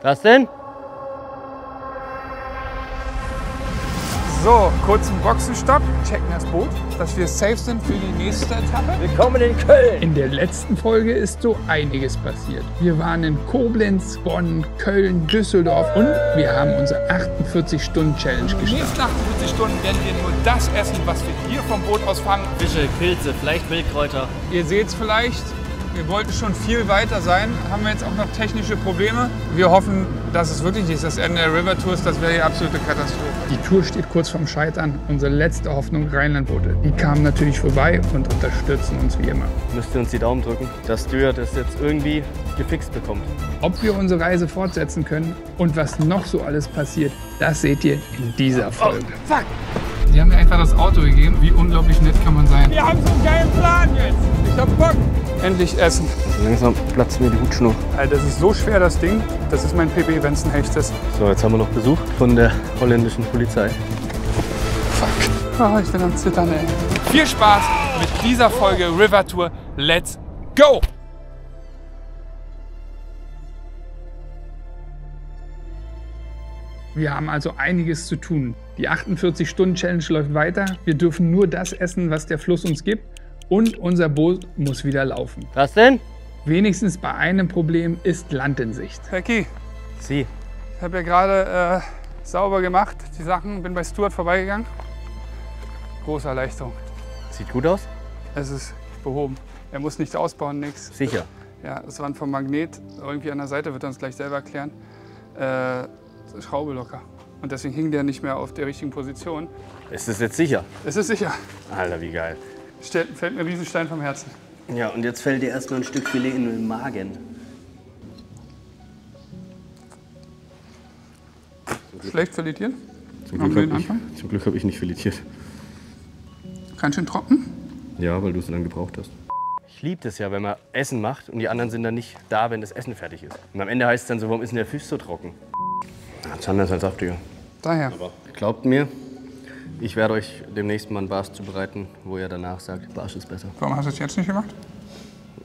Was denn? So, kurzen Boxenstopp, checken das Boot, dass wir safe sind für die nächste Etappe. Willkommen in Köln! In der letzten Folge ist so einiges passiert. Wir waren in Koblenz, Bonn, Köln, Düsseldorf und wir haben unsere 48-Stunden-Challenge gestartet. In den nächsten 48 Stunden werden wir nur das essen, was wir hier vom Boot aus fangen. Fische, Pilze, vielleicht Wildkräuter. Ihr seht es vielleicht, wir wollten schon viel weiter sein, haben wir jetzt auch noch technische Probleme. Wir hoffen, dass es wirklich nicht das Ende der River Tour ist, das wäre die absolute Katastrophe. Die Tour steht kurz vorm Scheitern. Unsere letzte Hoffnung, Rheinlandboote. Die kamen natürlich vorbei und unterstützen uns wie immer. Müsst ihr uns die Daumen drücken, dass Stuart das jetzt irgendwie gefixt bekommt. Ob wir unsere Reise fortsetzen können und was noch so alles passiert, das seht ihr in dieser Folge. Oh, fuck! Sie haben mir einfach das Auto gegeben. Wie unglaublich nett kann man sein. Wir haben so einen geilen Plan jetzt. Ich hab Bock. Endlich essen. Langsam platzt mir die Hutschnur. Alter, das ist so schwer, das Ding. Das ist mein PB, wenn es ein Hecht ist. So, jetzt haben wir noch Besuch von der holländischen Polizei. Fuck. Oh, ich bin am Zittern, ey. Viel Spaß mit dieser Folge River Tour. Let's go! Wir haben also einiges zu tun. Die 48-Stunden-Challenge läuft weiter. Wir dürfen nur das essen, was der Fluss uns gibt. Und unser Boot muss wieder laufen. Was denn? Wenigstens bei einem Problem ist Land in Sicht. Becky, Sie. ich habe ja gerade sauber gemacht, die Sachen. Bin bei Stuart vorbeigegangen. Große Erleichterung. Sieht gut aus? Es ist behoben. Er muss nichts ausbauen, nichts. Sicher. Ja, das Rand vom Magnet. Irgendwie an der Seite wird er uns gleich selber erklären. Schraube locker. Und deswegen hing der nicht mehr auf der richtigen Position. Ist es jetzt sicher? Es ist sicher. Alter, wie geil. Fällt mir ein Riesenstein vom Herzen. Ja, und jetzt fällt dir erstmal ein Stück Filet in den Magen. Schlecht filetiert? Zum Glück habe ich nicht filetiert. Ganz schön trocken? Ja, weil du es dann gebraucht hast. Ich liebe das ja, wenn man Essen macht und die anderen sind dann nicht da, wenn das Essen fertig ist. Und am Ende heißt es dann so, warum ist denn der Fisch so trocken? Ja, das ist anders als saftiger. Daher. Aber glaubt mir, ich werde euch demnächst mal einen Barsch zubereiten, wo ihr danach sagt, Barsch ist besser. Warum hast du es jetzt nicht gemacht?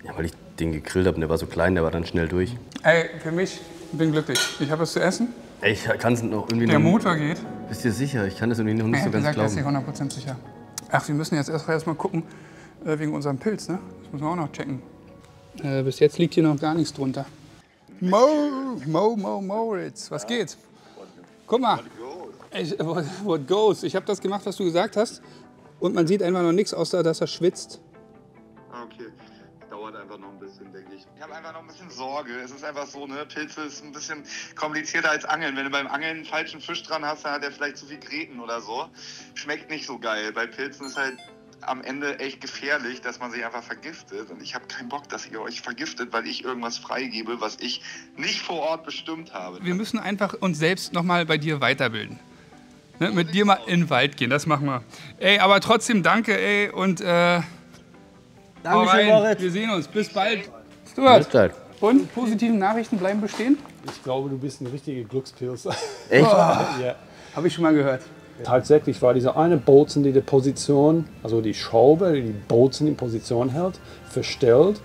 Ja, weil ich den gegrillt habe und der war so klein, der war dann schnell durch. Ey, für mich, ich bin glücklich. Ich habe es zu essen. Ey, ich kann es noch irgendwie Der Motor geht. Bist du sicher? Ich kann das irgendwie noch nicht so ganz Er ist glauben. nicht 100% sicher. Ach, wir müssen jetzt erst mal gucken, wegen unserem Pilz, ne? Das müssen wir auch noch checken. Bis jetzt liegt hier noch gar nichts drunter. Moritz, was geht? Guck mal. What goes? Ich habe das gemacht, was du gesagt hast. Und man sieht einfach noch nichts, außer dass er schwitzt. Okay, dauert einfach noch ein bisschen, denke ich. Ich habe einfach noch ein bisschen Sorge. Es ist einfach so, ne, Pilze ist ein bisschen komplizierter als Angeln. Wenn du beim Angeln einen falschen Fisch dran hast, dann hat er vielleicht zu viel Gräten oder so. Schmeckt nicht so geil. Bei Pilzen ist halt am Ende echt gefährlich, dass man sich einfach vergiftet. Und ich habe keinen Bock, dass ihr euch vergiftet, weil ich irgendwas freigebe, was ich nicht vor Ort bestimmt habe. Wir müssen einfach uns selbst noch mal bei dir weiterbilden. Ne, mit dir mal in den Wald gehen, das machen wir. Ey, aber trotzdem danke, ey, und Dankeschön, Moritz. wir sehen uns. Bis bald. Stuart. Bis bald. Und positiven Nachrichten bleiben bestehen? Ich glaube, du bist ein richtiger Glückspilz. Echt? Ja. Habe ich schon mal gehört. Tatsächlich war dieser eine Bolzen, die Position, also die Schraube, die Bolzen in Position hält, verstellt.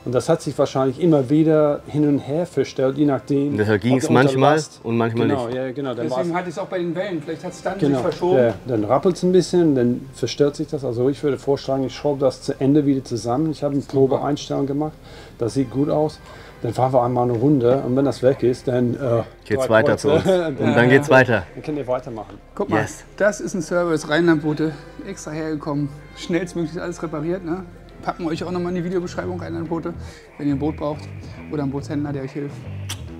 Und das hat sich wahrscheinlich immer wieder hin und her verstellt, je nachdem. Und deshalb ging es manchmal und manchmal genau, nicht. Ja, genau. Dann Deswegen hatte ich es auch bei den Wellen. Vielleicht hat es dann sich genau, verschoben. ja, dann rappelt es ein bisschen, dann verstellt sich das. Also ich würde vorschlagen, ich schraube das zu Ende wieder zusammen. Ich habe eine Probeeinstellung gemacht. Das sieht gut aus. Dann fahren wir einmal eine Runde und wenn das weg ist, dann Geht's weiter für uns. Und dann geht's weiter. Dann könnt ihr weitermachen. Guck mal, Yes. das ist ein Service, Rheinlandboote, extra hergekommen, schnellstmöglich alles repariert. Ne? Packen euch auch nochmal in die Videobeschreibung Rheinlandboote, wenn ihr ein Boot braucht oder einen Bootshändler, der euch hilft.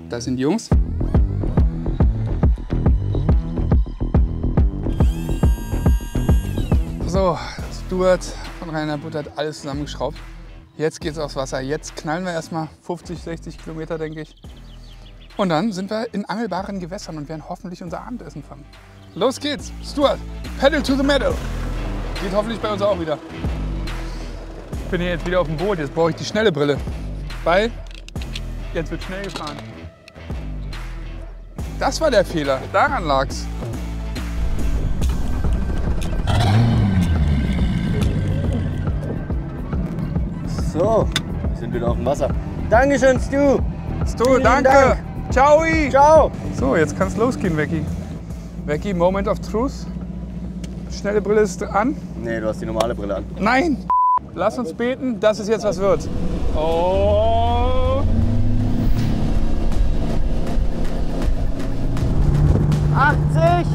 Das sind die Jungs. So, Stuart von Rheinlandboote hat alles zusammengeschraubt. Jetzt geht's aufs Wasser. Jetzt knallen wir erstmal 50, 60 Kilometer, denke ich. Und dann sind wir in angelbaren Gewässern und werden hoffentlich unser Abendessen fangen. Los geht's! Stuart, pedal to the metal! Geht hoffentlich bei uns auch wieder. Ich bin hier jetzt wieder auf dem Boot, jetzt brauche ich die schnelle Brille. Weil jetzt wird schnell gefahren. Das war der Fehler, daran lag's. So, wir sind wieder auf dem Wasser. Dankeschön, Stu. Stu, danke! Ciao! Ciao! So, jetzt kann es losgehen, Becky. Becky, Moment of Truth. Schnelle Brille ist an. Nee, du hast die normale Brille an. Nein! Lass uns beten, dass es jetzt was wird. Oh! 80!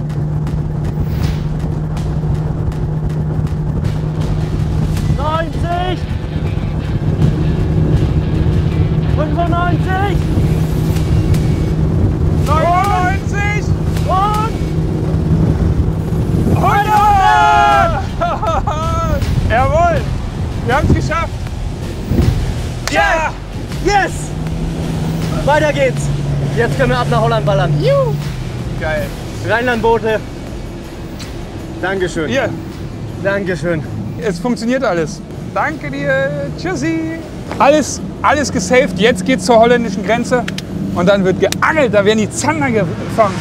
90! 95! 99! Und 100! Jawohl! Wir haben es geschafft! Ja! yes! Weiter geht's! Jetzt können wir ab nach Holland ballern. Juhu. Geil! Rheinlandboote. Dankeschön. Hier, Dankeschön. es funktioniert alles. Danke dir. Tschüssi. Alles gesaved. Jetzt geht's zur holländischen Grenze. Und dann wird geangelt. Da werden die Zander gefangen.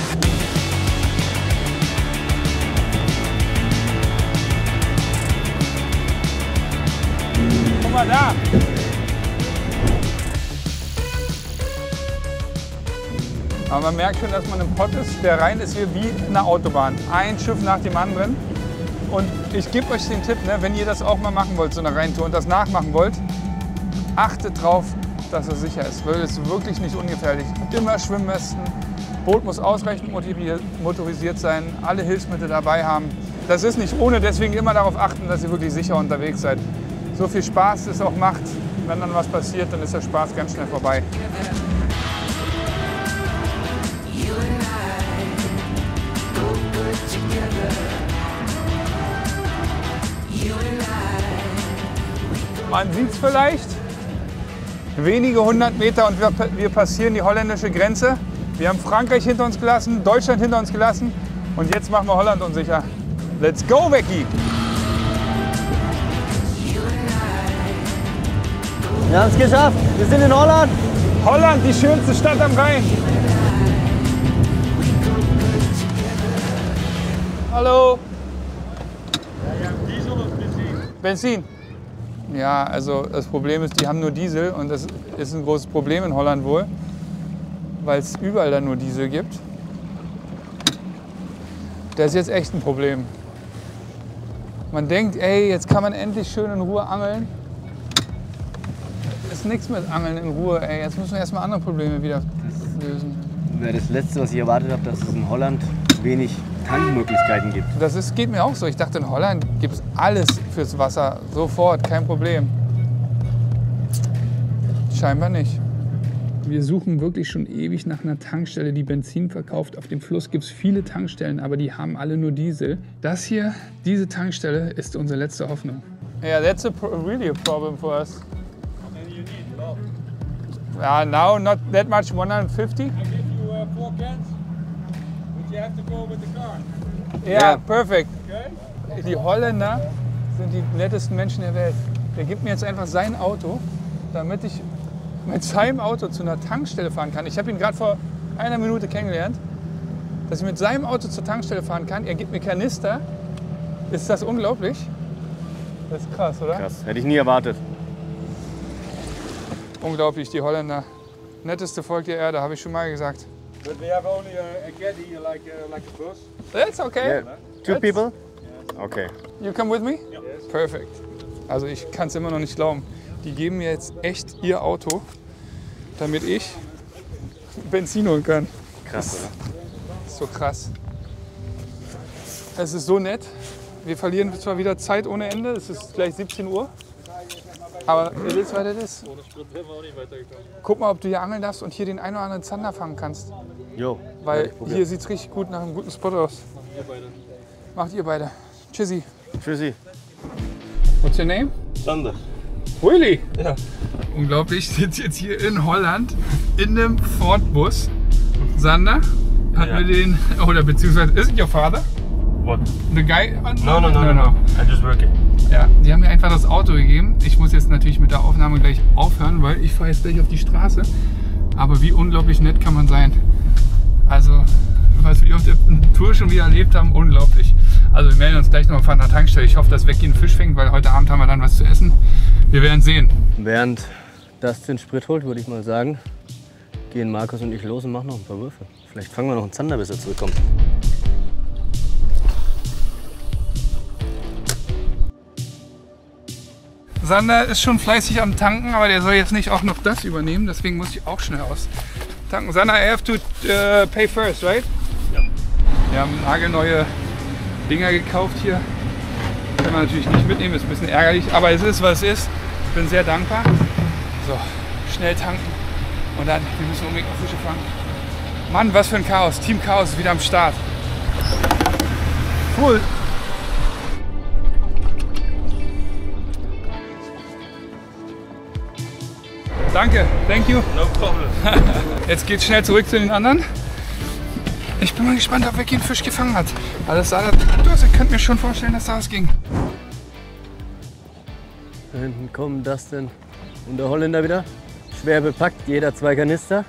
Guck mal da. Aber man merkt schon, dass man im Pott ist. Der Rhein ist hier wie eine Autobahn. Ein Schiff nach dem anderen. Und ich gebe euch den Tipp, ne, wenn ihr das auch mal machen wollt, so eine Rheintour, und das nachmachen wollt, achtet drauf, dass es sicher ist, weil es wirklich nicht ungefährlich. Immer Schwimmwesten, Boot muss ausreichend motorisiert sein, alle Hilfsmittel dabei haben. Das ist nicht ohne, deswegen immer darauf achten, dass ihr wirklich sicher unterwegs seid. So viel Spaß es auch macht, wenn dann was passiert, dann ist der Spaß ganz schnell vorbei. Man sieht es vielleicht, wenige 100 Meter und wir passieren die holländische Grenze. Wir haben Frankreich hinter uns gelassen, Deutschland hinter uns gelassen und jetzt machen wir Holland unsicher. Let's go, Becky! Wir haben es geschafft. Wir sind in Holland. Holland, die schönste Stadt am Rhein. Hallo. Diesel oder Benzin? Benzin. Ja, also das Problem ist, die haben nur Diesel und das ist ein großes Problem in Holland wohl, weil es überall dann nur Diesel gibt. Das ist jetzt echt ein Problem. Man denkt, ey, jetzt kann man endlich schön in Ruhe angeln. Ist nichts mit Angeln in Ruhe, ey. Jetzt müssen wir erstmal andere Probleme wieder lösen. Wäre das Letzte, was ich erwartet habe, dass es in Holland wenig Tankmöglichkeiten gibt. Geht mir auch so. Ich dachte, in Holland gibt es alles fürs Wasser. Sofort, kein Problem. Scheinbar nicht. Wir suchen wirklich schon ewig nach einer Tankstelle, die Benzin verkauft. Auf dem Fluss gibt es viele Tankstellen, aber die haben alle nur Diesel. Das hier, diese Tankstelle, ist unsere letzte Hoffnung. Yeah, that's really a problem for us. And you need a lot. Yeah, now not that much, 150. I give you 4 cans, but you have to go with the car. Yeah, perfect. Okay? Die Holländer sind die nettesten Menschen der Welt. Der gibt mir jetzt einfach sein Auto, damit ich mit seinem Auto zu einer Tankstelle fahren kann. Ich habe ihn gerade vor einer Minute kennengelernt, dass ich mit seinem Auto zur Tankstelle fahren kann. Er gibt mir Kanister. Ist das unglaublich? Das ist krass, oder? Krass, hätte ich nie erwartet. Unglaublich, die Holländer. Netteste Volk der Erde, habe ich schon mal gesagt. But we have only a caddy like a bus. That's okay. Yeah. Two people? Okay. You come with me? Yes. Perfect. Also ich kann es immer noch nicht glauben. Die geben mir jetzt echt ihr Auto, damit ich Benzin holen kann. Krass, oder? Das ist so krass. Es ist so nett. Wir verlieren zwar wieder Zeit ohne Ende. Es ist gleich 17 Uhr. Aber es ist, was es ist. Ohne Sprit wären wir auch nicht weitergekommen. Guck mal, ob du hier angeln darfst und hier den einen oder anderen Zander fangen kannst. Jo. Weil hier sieht es richtig gut nach einem guten Spot aus. Ihr beide. Macht ihr beide. Tschüssi. Tschüssi. What's your name? Sander. Really? Ja. Unglaublich, ich sitze jetzt hier in Holland in einem Ford-Bus. Sander hat mir den, oder beziehungsweise, is it your father? What? The guy? No. I'm just working. Ja, die haben mir einfach das Auto gegeben. Ich muss jetzt natürlich mit der Aufnahme gleich aufhören, weil ich fahre jetzt gleich auf die Straße. Aber wie unglaublich nett kann man sein. Also, was wir auf der Tour schon wieder erlebt haben, unglaublich. Also wir melden uns gleich noch von der Tankstelle. Ich hoffe, dass Becky einen Fisch fängt, weil heute Abend haben wir dann was zu essen. Wir werden sehen. Während das den Sprit holt, würde ich mal sagen, gehen Markus und ich los und machen noch ein paar Würfe. Vielleicht fangen wir noch einen Zander, bis er zurückkommt. Sander ist schon fleißig am Tanken, aber der soll jetzt nicht auch noch das übernehmen. Deswegen muss ich auch schnell austanken. Sander, I have to pay first, right? Ja. Wir haben nagelneue Dinger gekauft hier. Können wir natürlich nicht mitnehmen, ist ein bisschen ärgerlich. Aber es ist, was es ist. Ich bin sehr dankbar. So, schnell tanken. Und dann, wir müssen unbedingt noch Fische fangen. Mann, was für ein Chaos. Team Chaos ist wieder am Start. Cool. Danke, thank you. No problem. Jetzt geht's schnell zurück zu den anderen. Ich bin mal gespannt, ob Vicky einen Fisch gefangen hat. Aber das sah da aus. Ich könnte mir schon vorstellen, dass da was ging. Da hinten kommen Dustin und der Holländer wieder. Schwer bepackt, jeder 2 Kanister.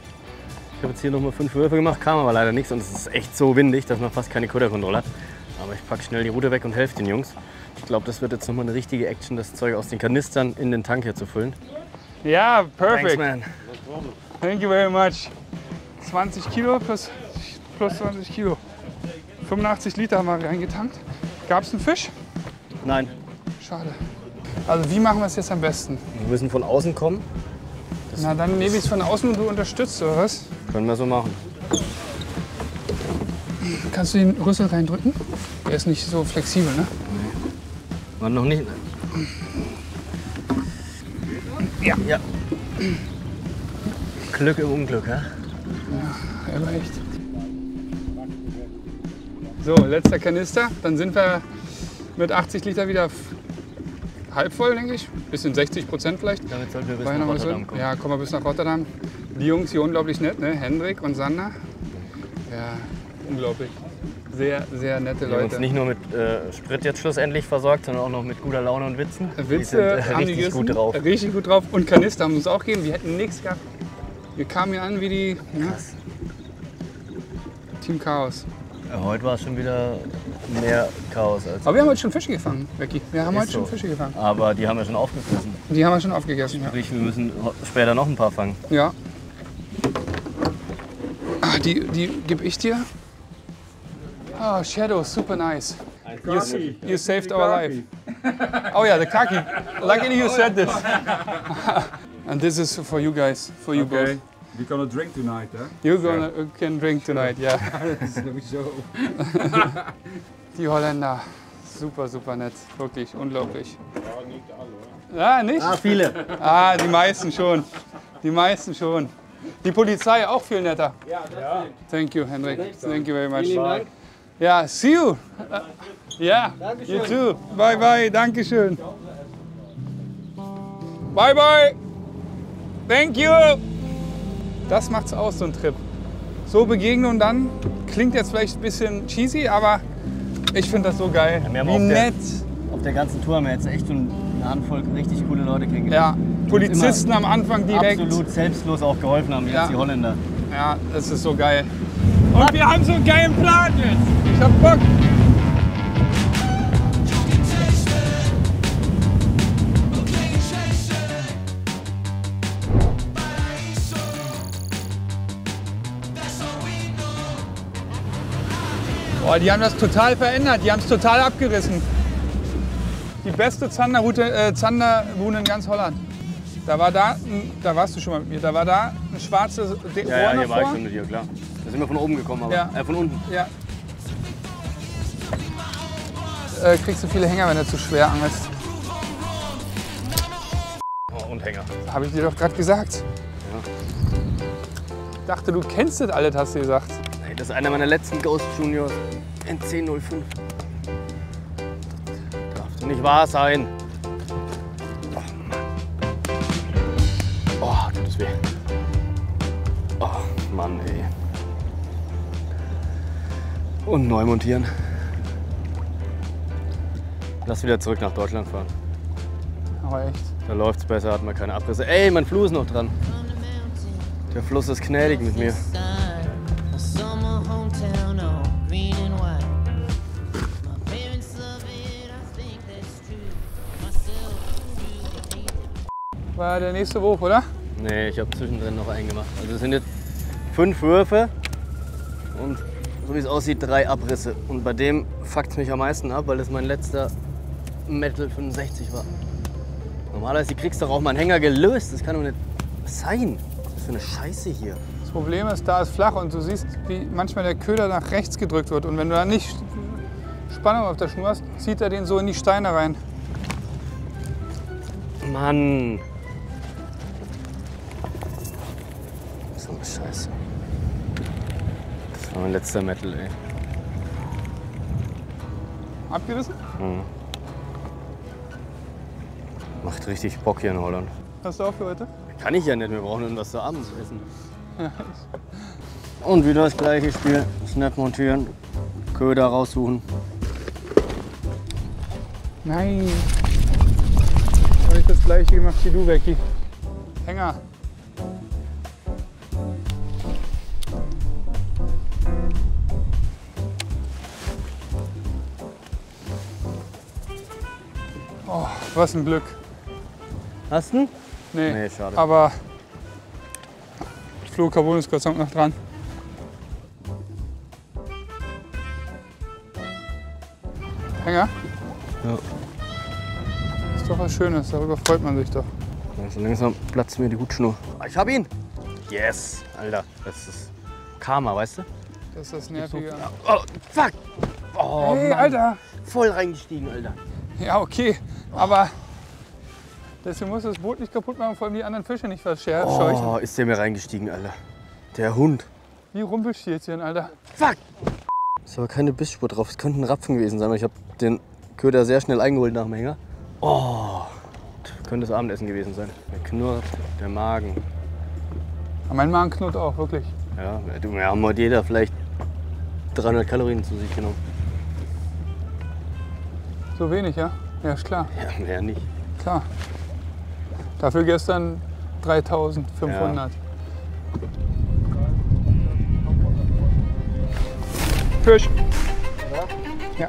Ich habe jetzt hier nochmal 5 Würfe gemacht, kam aber leider nichts und es ist echt so windig, dass man fast keine Kudderkontrolle hat. Aber ich packe schnell die Rute weg und helfe den Jungs. Ich glaube, das wird jetzt nochmal eine richtige Action, das Zeug aus den Kanistern in den Tank hier zu füllen. Ja, perfekt. Thanks, man. Thank you very much. 20 Kilo plus 20 Kilo. 85 Liter haben wir reingetankt. Gab es einen Fisch? Nein, Schade. Also wie machen wir es jetzt am besten? wir müssen von außen kommen. Na, dann nehme ich es von außen und du unterstützt, oder was? Können wir so machen. Kannst du den Rüssel reindrücken? Der ist nicht so flexibel, ne? War noch nicht. Ja. Ja. Glück im Unglück, ja? Ja, aber echt. So, letzter Kanister. Dann sind wir mit 80 Liter wieder halb voll, denke ich. Bisschen 60% vielleicht. Damit sollten wir bis War nach noch was Rotterdam drin? kommen. Ja, kommen wir bis nach Rotterdam. Die Jungs hier unglaublich nett, ne? Hendrik und Sander. Ja, unglaublich. Sehr, sehr nette Wir haben uns Leute. nicht nur mit Sprit jetzt schlussendlich versorgt, sondern auch noch mit guter Laune und Witzen. Witze die sind haben die richtig gerissen. gut drauf. Richtig gut drauf. Und Kanister haben uns auch gegeben. Wir hätten nichts gehabt. Wir kamen hier an wie die Team Chaos. Ja, heute war es schon wieder mehr Chaos als. Aber wir haben heute schon Fische gefangen, Becky. Wir haben Ist heute schon so. Fische gefangen. Aber die haben wir schon aufgefressen. Die haben wir schon aufgegessen. Ja. Sprich, wir müssen später noch ein paar fangen. Ja. Ah, die gebe ich dir. Oh, Shadow, super nice. You saved our life. Oh yeah, the kaki. Luckily you said this. And this is for you guys, for you both. We're gonna drink tonight, huh? You can drink tonight, yeah. Sowieso. Die Holländer, super, super nett, wirklich unglaublich. Ja, nicht? Ah, viele. Ah, die meisten schon. Die meisten schon. Die Polizei auch viel netter. Ja. Thank you, Hendrik. Thank you very much. Dank. Ja, see you. Ja, you too. Bye, bye. Dankeschön. Bye, bye. Thank you. Das macht's aus, so ein Trip. So Begegnung dann. Klingt jetzt vielleicht ein bisschen cheesy, aber ich finde das so geil. wir haben Wie auf der- nett. Auf der ganzen Tour haben wir jetzt echt schon eine Handvoll richtig coole Leute kennengelernt. Ja, Polizisten am Anfang direkt. Absolut selbstlos auch geholfen haben, jetzt Ja. die Holländer. Ja, das ist so geil. Und wir haben so einen geilen Plan jetzt. Ich hab Bock. Boah, die haben das total verändert. Die haben es total abgerissen. Die beste Zanderbune in ganz Holland. Da warst du schon mal mit mir, da war da ein schwarzes Rohr Ja, hier war ich davor. schon mit dir, klar. Da sind wir von oben gekommen, aber Ja. von unten. Ja. Kriegst du viele Hänger, wenn du zu schwer angelst. Oh, und Hänger. Habe ich dir doch gerade gesagt. Ich dachte, du kennst das alles, hast du gesagt. Hey, das ist einer meiner letzten Ghost Juniors. NC05. Darf doch nicht wahr sein. Oh, Mann. Oh, tut es weh. Oh, Mann, ey. Und neu montieren. Lass wieder zurück nach Deutschland fahren. Aber echt. Da läuft's besser, hat man keine Abrisse. Ey, mein Fluss ist noch dran. Der Fluss ist gnädig mit mir. War der nächste Wurf, oder? Nee, ich habe zwischendrin noch einen gemacht. Also es sind jetzt 5 Würfe und so wie es aussieht 3 Abrisse. Und bei dem fuckt es mich am meisten ab, weil das mein letzter Metal 65 war. Normalerweise kriegst du doch auch mal einen Hänger gelöst. Das kann doch nicht sein. Was ist für eine Scheiße hier? Das Problem ist, da ist flach und du siehst, wie manchmal der Köder nach rechts gedrückt wird. Und wenn du da nicht Spannung auf der Schnur hast, zieht er den so in die Steine rein. Mann. So eine Scheiße. Das war mein letzter Metal, ey. Abgerissen? Mhm. Macht richtig Bock hier in Holland. Hast du auch für heute? Kann ich ja nicht, wir brauchen irgendwas zu abends essen. Und wieder das gleiche Spiel. Snap montieren, Köder raussuchen. Nein. Habe ich das gleiche gemacht wie du, Becky. Hänger. Oh, was ein Glück. Hast du? Nee, Nee, schade. aber Fluorocarbon ist Gott sei Dank noch dran. Hänger? Ja. Ist doch was Schönes, darüber freut man sich doch. So langsam platzt mir die Hutschnur. Ich hab ihn! Yes! Alter, das ist Karma, weißt du? Das ist das Nervige. Oh, fuck! Oh, Hey, Mann. Alter! Voll reingestiegen, Alter. Ja, okay, aber deswegen musst du das Boot nicht kaputt machen, vor allem die anderen Fische nicht verscheuchen. Oh, ist der mir reingestiegen, Alter. Der Hund. Wie Rumpelstilzchen, Alter. Fuck! Ist aber keine Bissspur drauf. Es könnte ein Rapfen gewesen sein, weil ich habe den Köder sehr schnell eingeholt nach dem Hänger. Oh, könnte das Abendessen gewesen sein. Der knurrt, der Magen. Aber mein Magen knurrt auch, wirklich. Ja, wir haben heute jeder vielleicht 300 Kalorien zu sich genommen. So wenig, ja? Ja, ist klar. Ja, mehr nicht. Klar. Dafür gestern 3500. Fisch. Ja.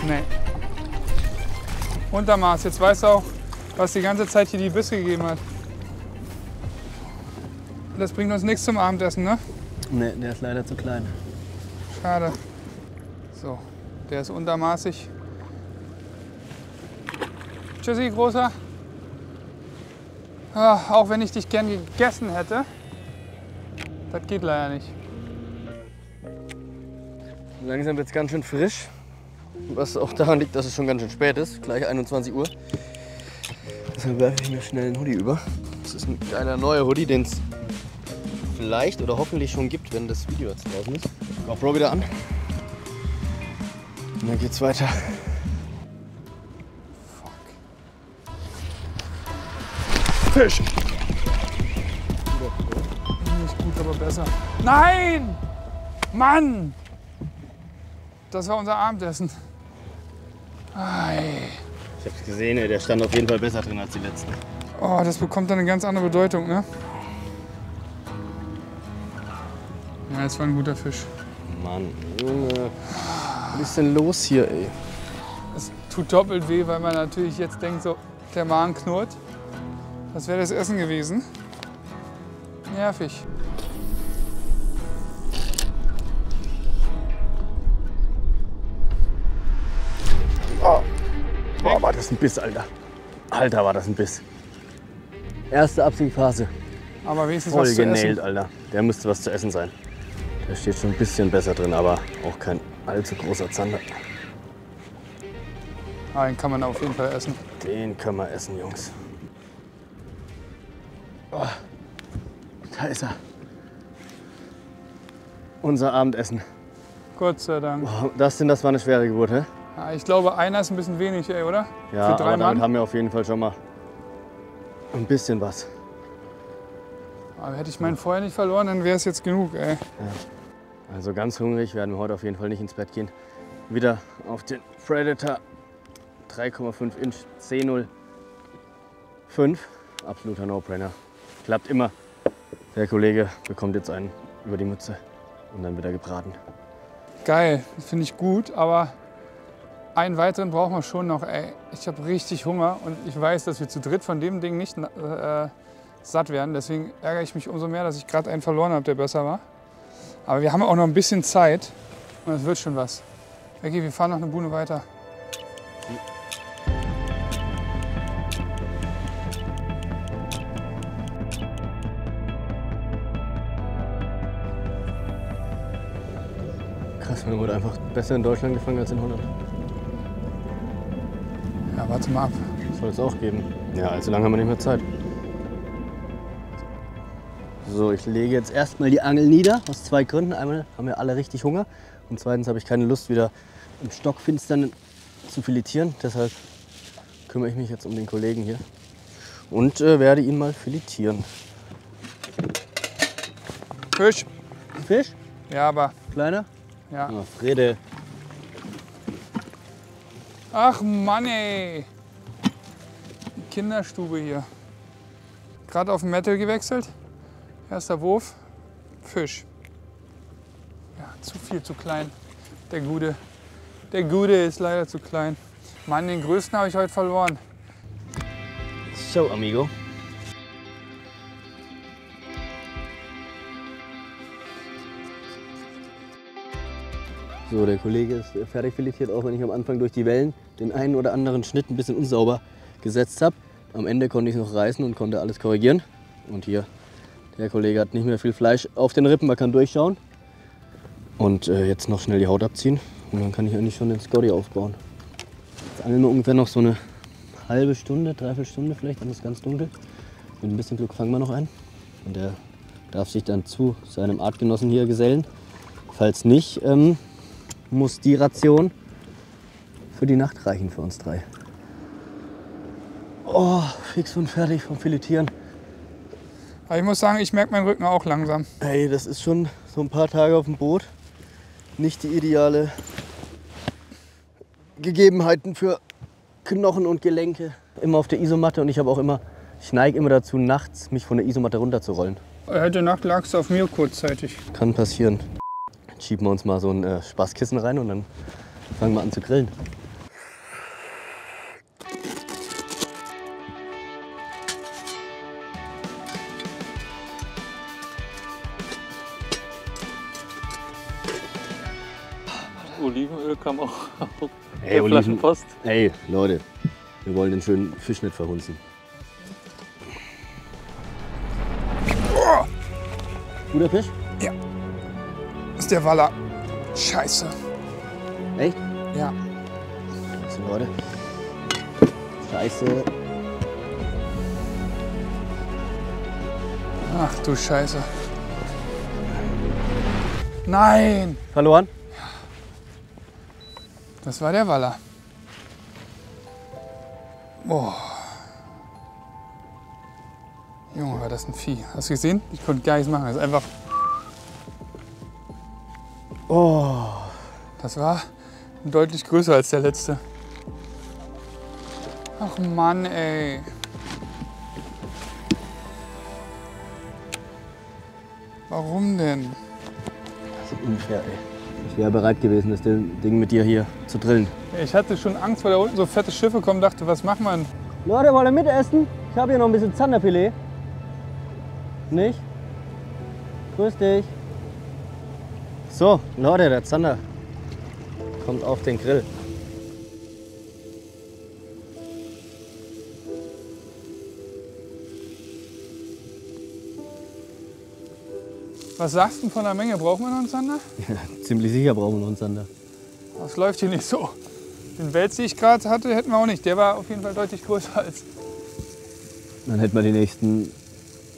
Nee. Untermaß. Jetzt weißt du auch, was die ganze Zeit hier die Bisse gegeben hat. Das bringt uns nichts zum Abendessen, ne? Nee, der ist leider zu klein. Schade. So, der ist untermaßig. Tschüssi, Großer. Ah, auch wenn ich dich gern gegessen hätte, das geht leider nicht. Langsam wird es ganz schön frisch. Was auch daran liegt, dass es schon ganz schön spät ist. Gleich 21 Uhr. Deshalb werfe ich mir schnell einen Hoodie über. Das ist ein geiler neuer Hoodie, den es vielleicht oder hoffentlich schon gibt, wenn das Video jetzt draußen ist. GoPro wieder an. Und dann geht's weiter. Fisch! Nicht gut, aber besser. Nein! Mann! Das war unser Abendessen. Ei. Ich hab's gesehen, ey, der stand auf jeden Fall besser drin als die letzten. Oh, das bekommt dann eine ganz andere Bedeutung, ne? Ja, das war ein guter Fisch. Mann, Junge. Was ist denn los hier, ey? Es tut doppelt weh, weil man natürlich jetzt denkt, so, der Magen knurrt. Das wäre das Essen gewesen. Nervig. Boah, war das ein Biss, Alter. Alter, war das ein Biss. Erste Absinkphase. Aber wenigstens Voll was zu genailt, essen. Alter. Der müsste was zu essen sein. Der steht schon ein bisschen besser drin, aber auch kein allzu großer Zander. Ah, den kann man auf jeden Fall essen. Den können wir essen, Jungs. Oh, da ist er. Unser Abendessen. Gott sei Dank. Oh, das war eine schwere Geburt, hä? Ja, ich glaube, einer ist ein bisschen wenig, ey, oder? Ja, Für 3 aber damit Mann. haben wir auf jeden Fall schon mal ein bisschen was. Aber hätte ich meinen vorher nicht verloren, dann wäre es jetzt genug, ey. Also ganz hungrig werden wir heute auf jeden Fall nicht ins Bett gehen. Wieder auf den Predator 3,5 Inch C05. Absoluter No-Brainer. Klappt immer. Der Kollege bekommt jetzt einen über die Mütze und dann wird er gebraten. Geil, finde ich gut, aber einen weiteren brauchen wir schon noch, ey. Ich habe richtig Hunger und ich weiß, dass wir zu dritt von dem Ding nicht satt werden. Deswegen ärgere ich mich umso mehr, dass ich gerade einen verloren habe, der besser war. Aber wir haben auch noch ein bisschen Zeit und es wird schon was. Okay, wir fahren noch eine Buhne weiter. Krass, man wurde einfach besser in Deutschland gefangen als in Holland. Ja, warte mal ab. Soll es auch geben. Ja, allzu lange haben wir nicht mehr Zeit. So, ich lege jetzt erstmal die Angel nieder, aus 2 Gründen. Einmal haben wir alle richtig Hunger und zweitens habe ich keine Lust, wieder im Stockfinstern zu filetieren. Deshalb kümmere ich mich jetzt um den Kollegen hier und werde ihn mal filetieren. Fisch? Fisch? Ja, aber Kleiner? ja. Oh, Frede. Ach Mann ey. Die Kinderstube hier. Gerade auf Metal gewechselt. Erster Wurf. Fisch. Ja, zu viel, zu klein. Der Gute ist leider zu klein. Mann, den größten habe ich heute verloren. So, amigo. So, der Kollege ist fertig filetiert, auch wenn ich am Anfang durch die Wellen den einen oder anderen Schnitt ein bisschen unsauber gesetzt habe. Am Ende konnte ich es noch reißen und konnte alles korrigieren. Und hier, der Kollege hat nicht mehr viel Fleisch auf den Rippen, man kann durchschauen. Und jetzt noch schnell die Haut abziehen und dann kann ich eigentlich schon den Scotty aufbauen. Jetzt angeln wir ungefähr noch so eine halbe Stunde, dreiviertel Stunde vielleicht, dann ist es ganz dunkel. Mit ein bisschen Glück fangen wir noch einen. Und der darf sich dann zu seinem Artgenossen hier gesellen. Falls nicht, muss die Ration für die Nacht reichen für uns 3. Oh, fix und fertig vom Filetieren. Aber ich muss sagen, ich merke meinen Rücken auch langsam. Hey, das ist schon so ein paar Tage auf dem Boot. Nicht die ideale Gegebenheiten für Knochen und Gelenke. Immer auf der Isomatte und ich neige immer dazu, nachts mich von der Isomatte runterzurollen. Heute Nacht lagst du auf mir kurzzeitig. Kann passieren. Jetzt schieben wir uns mal so ein Spaßkissen rein und dann fangen wir an zu grillen. Olivenöl kam auch auf Hey, der Flaschenpost. Hey, Leute, wir wollen den schönen Fisch nicht verhunzen. Oh, Guter Fisch? ja. Das ist der Waller. Scheiße. Echt? Ja. So, Leute. Scheiße. Ach du Scheiße. Nein! Verloren? Das war der Waller. Boah. Junge, war das ein Vieh. Hast du gesehen? Ich konnte gar nichts machen. Das ist einfach. Oh. Das war deutlich größer als der letzte. Ach Mann, ey. Warum denn? Das ist unfair, ey. Ich wäre bereit gewesen, das Ding mit dir hier zu drillen. Ich hatte schon Angst, weil da unten so fette Schiffe kommen. Dachte, was macht man? Leute, wollt ihr mitessen? Ich habe hier noch ein bisschen Zanderfilet. Nicht? Grüß dich. So, Leute, der Zander kommt auf den Grill. Was sagst du denn von der Menge? Brauchen wir noch einen Zander? Ja, ziemlich sicher brauchen wir noch einen Zander. Das läuft hier nicht so. Den Wels, den ich gerade hatte, hätten wir auch nicht. Der war auf jeden Fall deutlich größer als. Dann hätten wir die nächsten,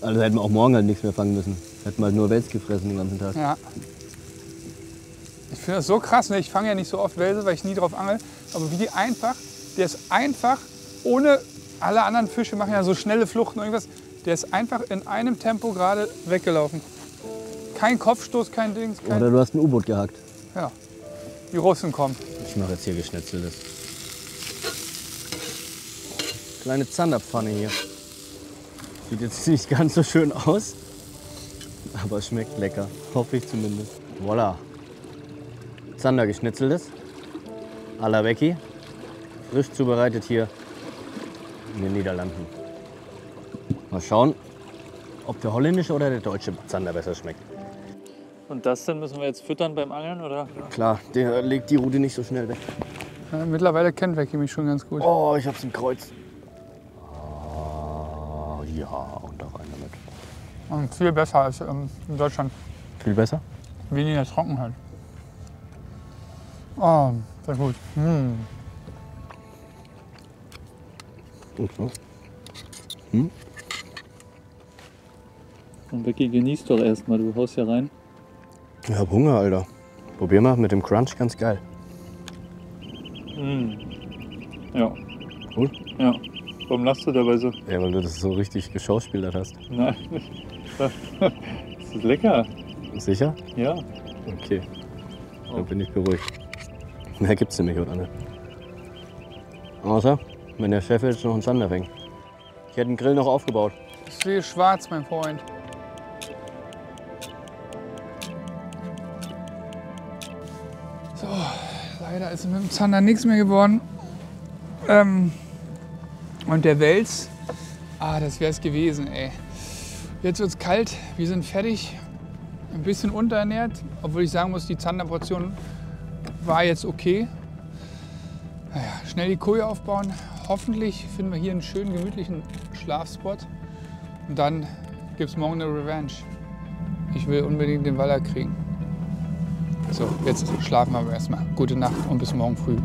also hätten wir auch morgen halt nichts mehr fangen müssen. Hätten wir halt nur Wels gefressen den ganzen Tag. Ja. Ich finde das so krass. Ne? Ich fange ja nicht so oft Welse, weil ich nie drauf angel. Aber wie die einfach, der ist einfach, ohne alle anderen Fische machen ja so schnelle Fluchten und irgendwas. Der ist einfach in einem Tempo gerade weggelaufen. Kein Kopfstoß, kein Dings. Kein Oder du hast ein U-Boot gehackt. Ja, die Russen kommen. Ich mache jetzt hier Geschnetzeltes. Kleine Zanderpfanne hier. Sieht jetzt nicht ganz so schön aus, aber schmeckt lecker. Hoffe ich zumindest. Voilà. Zander geschnetzeltes. À la Vecchi. Frisch zubereitet hier in den Niederlanden. Mal schauen, ob der holländische oder der deutsche Zander besser schmeckt. Und das dann müssen wir jetzt füttern beim Angeln, oder? Klar, der legt die Rute nicht so schnell weg. Ja, mittlerweile kennt Becky mich schon ganz gut. Oh, ich hab's im Kreuz. Oh, ja, und da rein damit. Und viel besser als in Deutschland. Viel besser? Weniger Trockenheit. Oh, sehr gut. Und Becky, genießt doch erstmal, du haust ja rein. Ich hab Hunger, Alter. Probier mal mit dem Crunch, ganz geil. Ja. Cool? Ja. Warum lachst du dabei so? Ja, weil du das so richtig geschauspielert hast. Nein. Das ist lecker. Sicher? Ja. Okay. Dann bin ich beruhigt. Mehr gibt's nämlich, oder nicht? Außer, wenn der Chef jetzt noch einen Zander fängt. Ich hätte den Grill noch aufgebaut. Ich sehe schwarz, mein Freund. So, leider ist mit dem Zander nichts mehr geworden. Und der Wels, das wäre es gewesen, ey. Jetzt wird's kalt, wir sind fertig. Ein bisschen unterernährt, obwohl ich sagen muss, die Zanderportion war jetzt okay. Naja, schnell die Koje aufbauen. Hoffentlich finden wir hier einen schönen, gemütlichen Schlafspot. Und dann gibt es morgen eine Revenge. Ich will unbedingt den Waller kriegen. So, jetzt schlafen wir aber erstmal. Gute Nacht und bis morgen früh.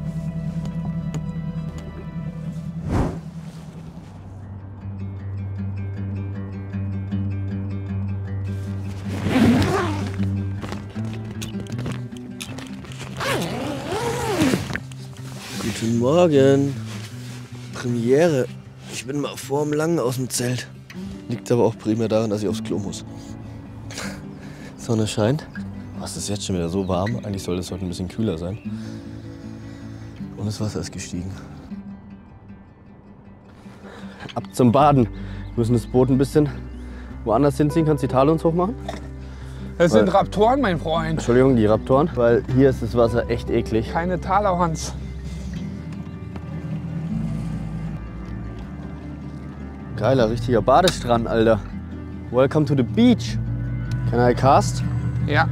Guten Morgen. Premiere. Ich bin mal vorm Langen aus dem Zelt. Liegt aber auch primär daran, dass ich aufs Klo muss. Sonne scheint. Was ist jetzt schon wieder so warm? Eigentlich soll es heute ein bisschen kühler sein. Und das Wasser ist gestiegen. Ab zum Baden. Wir müssen das Boot ein bisschen woanders hinziehen. Kannst du die Tale uns hochmachen? Das sind Raptoren, mein Freund. Entschuldigung, die Raptoren. Weil hier ist das Wasser echt eklig. Keine Talauhans. Geiler, richtiger Badestrand, Alter. Welcome to the beach. Can I cast? Ja.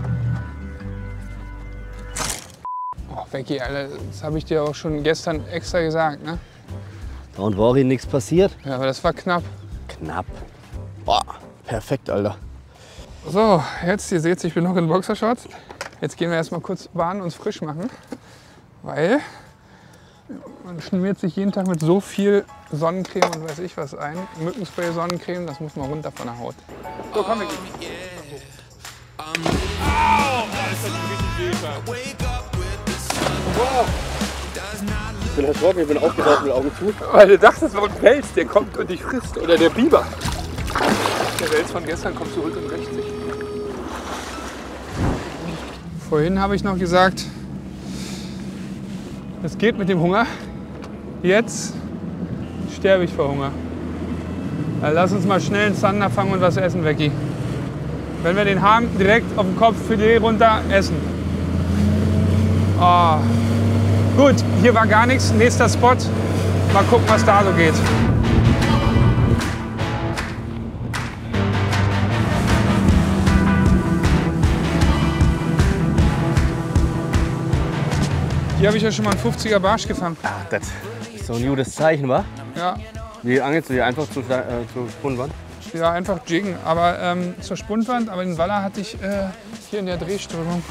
Oh, Becky, Alter, das habe ich dir auch schon gestern extra gesagt, ne? Und war hier nichts passiert? Ja, aber das war knapp. Knapp. Boah, perfekt, Alter. So, jetzt, ihr seht, ich bin noch in Boxershorts. Jetzt gehen wir erstmal kurz baden und uns frisch machen. Weil man schmiert sich jeden Tag mit so viel Sonnencreme und weiß ich was ein. Mückenspray, Sonnencreme, das muss mal runter von der Haut. So, komm, wir gehen. Ich bin erschrocken, ich bin aufgetaucht mit Augen zu. Weil du dachtest, war ein Wels, der kommt und dich frisst. Oder der Biber. Der Wels von gestern kommt zurück und rächt sich. Vorhin habe ich noch gesagt, es geht mit dem Hunger. Jetzt sterbe ich vor Hunger. Also lass uns mal schnell einen Zander fangen und was essen, Becky. Wenn wir den haben, direkt auf den Kopf, Filet runter, essen. Oh. Gut, hier war gar nichts. Nächster Spot. Mal gucken, was da so geht. Hier habe ich ja schon mal einen 50er Barsch gefangen. Ach, das ist so ein gutes Zeichen, wa? Ja, Wie angelst du die einfach zur Spundwand? ja, einfach jiggen. Aber zur Spundwand, aber den Waller hatte ich hier in der Drehströmung.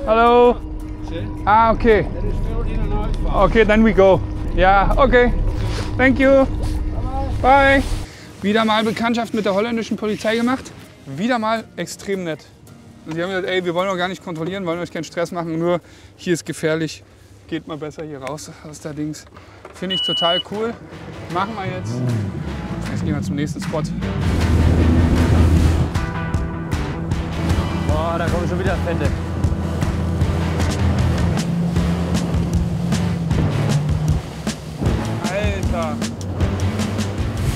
Hallo? Ah, okay. Okay, then we go. Ja, okay. Thank you. Bye. Wieder mal Bekanntschaft mit der holländischen Polizei gemacht. Wieder mal extrem nett. Und die haben gesagt, ey, wir wollen auch gar nicht kontrollieren, wollen euch keinen Stress machen, nur hier ist gefährlich. Geht mal besser hier raus aus der Dings. Finde ich total cool. Machen wir jetzt. Jetzt gehen wir zum nächsten Spot. Boah, da kommen schon wieder Fette. Alter.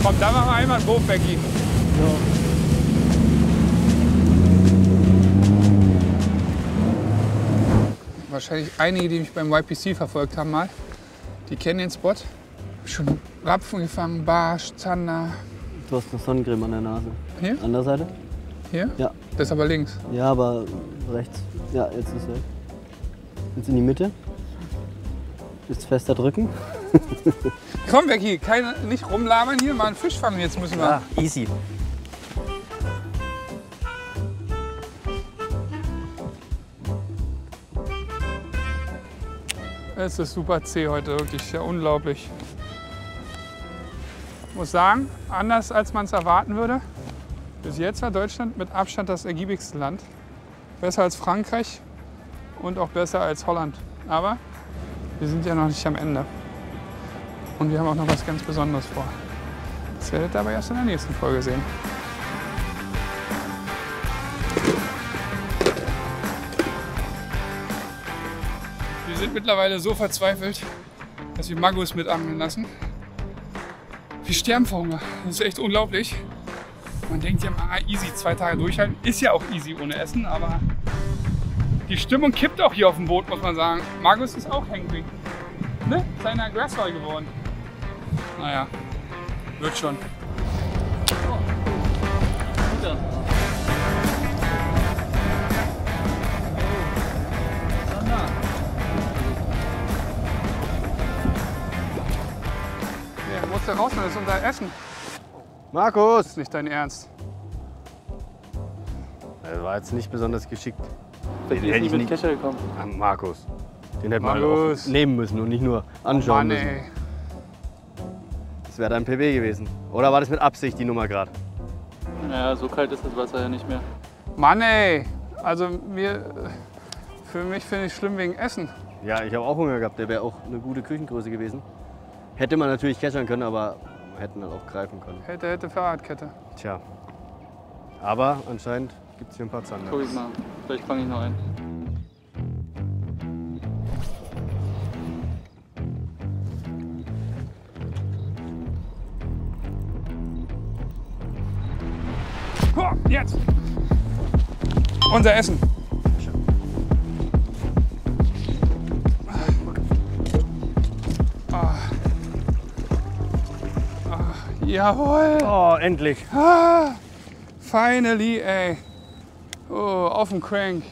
Komm, da machen wir einmal ein Wurf, Becky. Wahrscheinlich einige, die mich beim YPC verfolgt haben mal, die kennen den Spot. Schon Rapfen gefangen, Barsch, Zander. Du hast eine Sonnencreme an der Nase. Hier? Andere Seite? Hier? Ja. Das ist aber links. Ja, aber rechts. Ja, jetzt ist weg. Jetzt in die Mitte. Ist fester drücken. Komm, Becky, nicht rumlabern hier, mal einen Fisch fangen. Jetzt müssen wir. Ja, easy. Es ist super zäh heute, wirklich ja unglaublich. Ich muss sagen, anders als man es erwarten würde, bis jetzt war Deutschland mit Abstand das ergiebigste Land. Besser als Frankreich und auch besser als Holland. Aber wir sind ja noch nicht am Ende. Und wir haben auch noch was ganz Besonderes vor. Das werdet ihr aber erst in der nächsten Folge sehen. Wir sind mittlerweile so verzweifelt, dass wir Magus mit angeln lassen. Wir sterben vor Hunger. Das ist echt unglaublich. Man denkt ja mal, easy, 2 Tage durchhalten. Ist ja auch easy ohne Essen, aber die Stimmung kippt auch hier auf dem Boot, muss man sagen. Magus ist auch hangry. Ne? Kleiner Grasswall geworden. Naja, wird schon. Ja, musst du raus, das ist unser Essen. Markus! Das ist nicht dein Ernst. Das war jetzt nicht besonders geschickt. Vielleicht ist nicht mit Kescher gekommen. Ah, Markus. Den hätte man Markus. auch nehmen müssen und nicht nur anschauen Mann, müssen. ey. Das wäre dein PB gewesen. Oder war das mit Absicht die Nummer gerade? Naja, so kalt ist das Wasser ja nicht mehr. Mann, ey. Also für mich finde ich schlimm wegen Essen. Ja, ich habe auch Hunger gehabt. Der wäre auch eine gute Küchengröße gewesen. Hätte man natürlich keschern können, aber hätten dann auch greifen können. Hätte Fahrradkette. Tja. Aber anscheinend gibt es hier ein paar Zander. Guck ich mal, vielleicht fange ich noch einen. Oh, jetzt! Unser Essen. Jawohl! Oh, endlich. Finally, ey. Oh, auf dem Crank.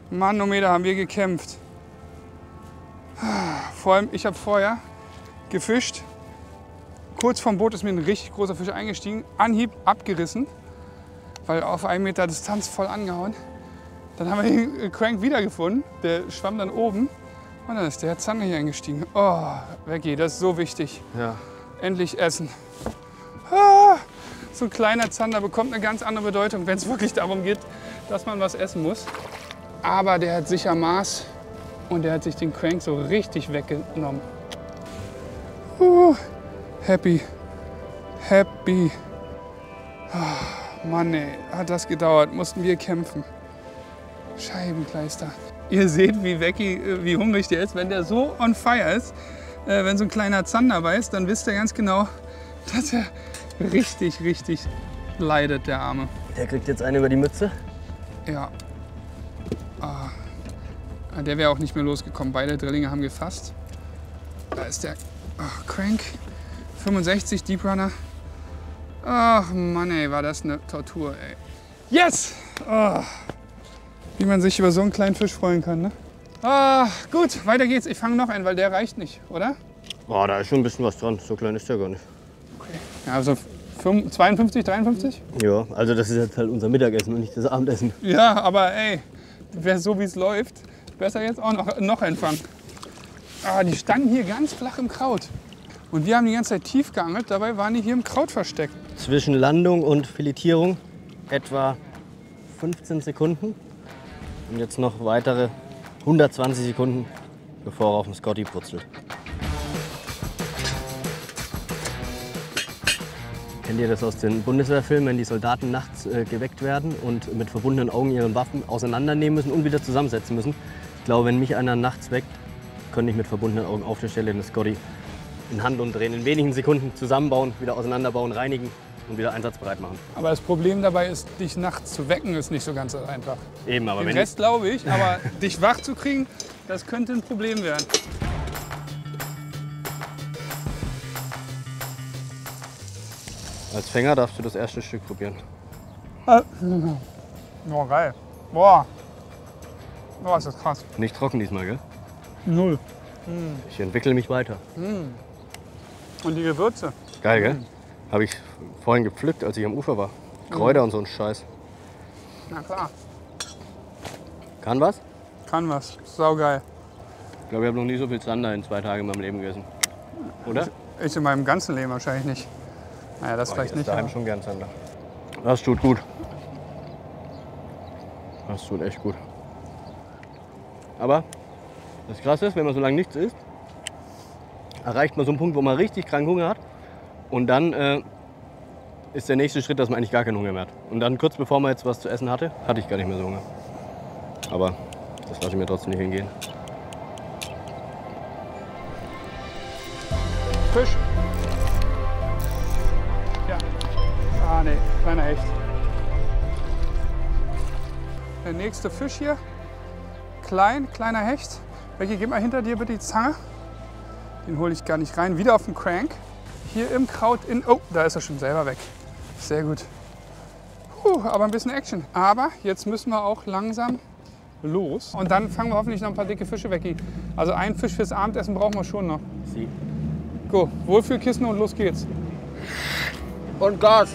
Manometer haben wir gekämpft. Vor allem, ich habe vorher gefischt. Kurz vorm Boot ist mir ein richtig großer Fisch eingestiegen. Anhieb abgerissen, weil auf 1 Meter Distanz voll angehauen. Dann haben wir den Crank wiedergefunden. Der schwamm dann oben. Und dann ist der Zander hier eingestiegen. Oh, Becky, das ist so wichtig. Ja. Endlich essen. So ein kleiner Zander bekommt eine ganz andere Bedeutung, wenn es wirklich darum geht, dass man was essen muss. Aber der hat sicher Maß und der hat sich den Crank so richtig weggenommen. Happy. Happy. Mann, ey, hat das gedauert. Mussten wir kämpfen. Scheibenkleister. Ihr seht, wie hungrig der ist. Wenn der so on fire ist, wenn so ein kleiner Zander beißt, dann wisst ihr ganz genau, dass er richtig, richtig leidet, der Arme. Der kriegt jetzt eine über die Mütze. Ja. Der wäre auch nicht mehr losgekommen. Beide Drillinge haben gefasst. Da ist der Crank. 65 Deep Runner. Ach Mann, ey, war das eine Tortur, ey. Yes! Oh. Wie man sich über so einen kleinen Fisch freuen kann, ne? Gut, weiter geht's. Ich fange noch einen, weil der reicht nicht, oder? Oh, da ist schon ein bisschen was dran. So klein ist der gar nicht. Okay. Ja, also 52, 53? Ja, also das ist jetzt halt unser Mittagessen und nicht das Abendessen. Ja, aber ey, so wie es läuft, besser jetzt auch noch einen fangen. Die standen hier ganz flach im Kraut. Und wir haben die ganze Zeit tief geangelt, dabei waren die hier im Kraut versteckt. Zwischen Landung und Filetierung etwa 15 Sekunden. Und jetzt noch weitere 120 Sekunden, bevor er auf dem Scotty putzelt. Kennt ihr das aus den Bundeswehrfilmen, wenn die Soldaten nachts geweckt werden und mit verbundenen Augen ihre Waffen auseinandernehmen müssen und wieder zusammensetzen müssen? Ich glaube, wenn mich einer nachts weckt, könnte ich mit verbundenen Augen auf der Stelle den Scotty in Hand umdrehen, in wenigen Sekunden zusammenbauen, wieder auseinanderbauen, reinigen und wieder einsatzbereit machen. Aber das Problem dabei ist, dich nachts zu wecken, ist nicht so ganz einfach. Eben, aber Den wenn Rest glaube ich, aber dich wach zu kriegen, das könnte ein Problem werden. Als Fänger darfst du das erste Stück probieren. Oh, geil. Boah. Boah, ist das krass. Nicht trocken diesmal, gell? Null. Ich entwickle mich weiter. Und die Gewürze. Geil, gell? Habe ich vorhin gepflückt, als ich am Ufer war. Kräuter und so ein Scheiß. Na klar. Kann was? Kann was. Saugeil. Ich glaube, ich habe noch nie so viel Zander in 2 Tagen in meinem Leben gegessen. Oder? Ich in meinem ganzen Leben wahrscheinlich nicht. Naja, das vielleicht Ich esse nicht. daheim Aber schon gern Zander. Das tut gut. Das tut echt gut. Aber das Krasse ist, wenn man so lange nichts isst, erreicht man so einen Punkt, wo man richtig krank Hunger hat. Und dann ist der nächste Schritt, dass man eigentlich gar keinen Hunger mehr hat. Und dann kurz bevor man jetzt was zu essen hatte, hatte ich gar nicht mehr so Hunger. Aber das lasse ich mir trotzdem nicht hingehen. Fisch. Ja. Ah, nee, kleiner Hecht. Der nächste Fisch hier. Kleiner Hecht. Becky, gib mal hinter dir bitte die Zange. Den hole ich gar nicht rein. Wieder auf den Crank. Hier im Kraut in. Oh, da ist er schon selber weg. Sehr gut. Aber ein bisschen Action. Aber jetzt müssen wir auch langsam los. Und dann fangen wir hoffentlich noch ein paar dicke Fische weg. Also einen Fisch fürs Abendessen brauchen wir schon noch. Sie. Go, Wohlfühlkissen und los geht's. Und Gas!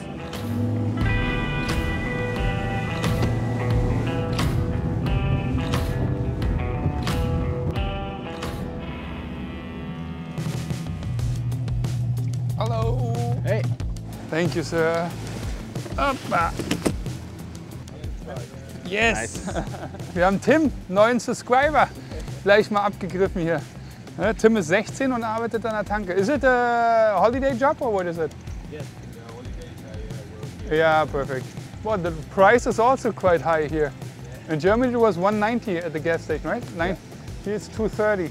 Hallo. Hey! Thank you, sir. Hoppa. Yes. Nice. Wir haben Tim, neuen Subscriber, gleich mal abgegriffen hier. Ne, Tim ist 16 und arbeitet an der Tanke. Is it a holiday job or what is it? Yes, the holidays Yeah, perfect. Well, the price is also quite high here. In Germany it was 190 at the gas station, right? Nein, here it's 230.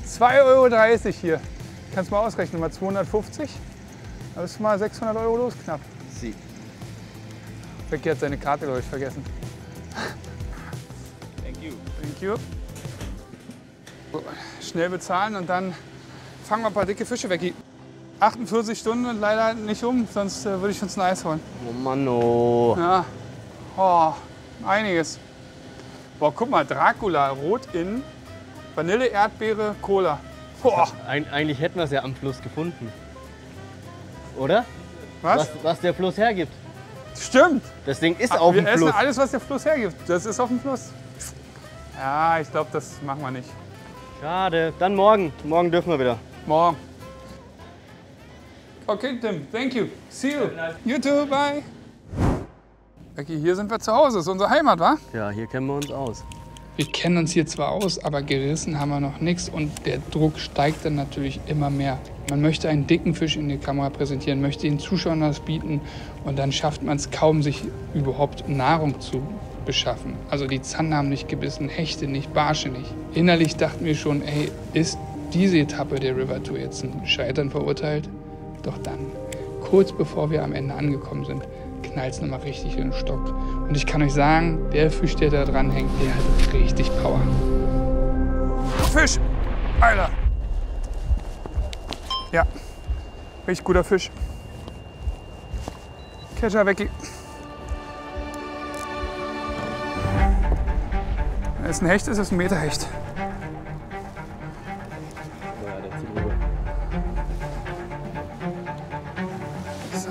2,30 € hier. Kannst mal ausrechnen, mal 250. Das ist mal 600 € los knapp. Sie. Becky hat seine Karte, glaube ich, vergessen. Thank you. Thank you. So, schnell bezahlen und dann fangen wir ein paar dicke Fische weg. 48 Stunden und leider nicht sonst würde ich uns ein Eis holen. Oh Mann, oh. Ja, oh, einiges. Boah, guck mal, Dracula, rot in Vanille, Erdbeere, Cola. Boah, Eigentlich hätten wir es ja am Fluss gefunden. Oder? was? Was der Fluss hergibt. Stimmt. Das Ding ist auf Wir dem essen Fluss. alles, was der Fluss hergibt. Das ist auf dem Fluss. Ja, ich glaube, das machen wir nicht. Schade. Dann morgen. Morgen dürfen wir wieder. Morgen. Okay, Tim, thank you. See you. You too, bye. Becky, hier sind wir zu Hause. Das ist unsere Heimat, wa? Ja, hier kennen wir uns aus. Wir kennen uns hier zwar aus, aber gerissen haben wir noch nichts und der Druck steigt dann natürlich immer mehr. Man möchte einen dicken Fisch in die Kamera präsentieren, möchte den Zuschauern das bieten und dann schafft man es kaum, sich überhaupt Nahrung zu beschaffen. Also die Zander haben nicht gebissen, Hechte nicht, Barsche nicht. Innerlich dachten wir schon, ey, ist diese Etappe der River Tour jetzt ein Scheitern verurteilt? Doch dann, kurz bevor wir am Ende angekommen sind, knallt es nochmal richtig in den Stock. Und ich kann euch sagen, der Fisch, der da dran hängt, der hat richtig Power. Fisch! Alter! Ja, richtig guter Fisch. Catcher weg. Wenn es ein Hecht ist, ist es ein Meterhecht.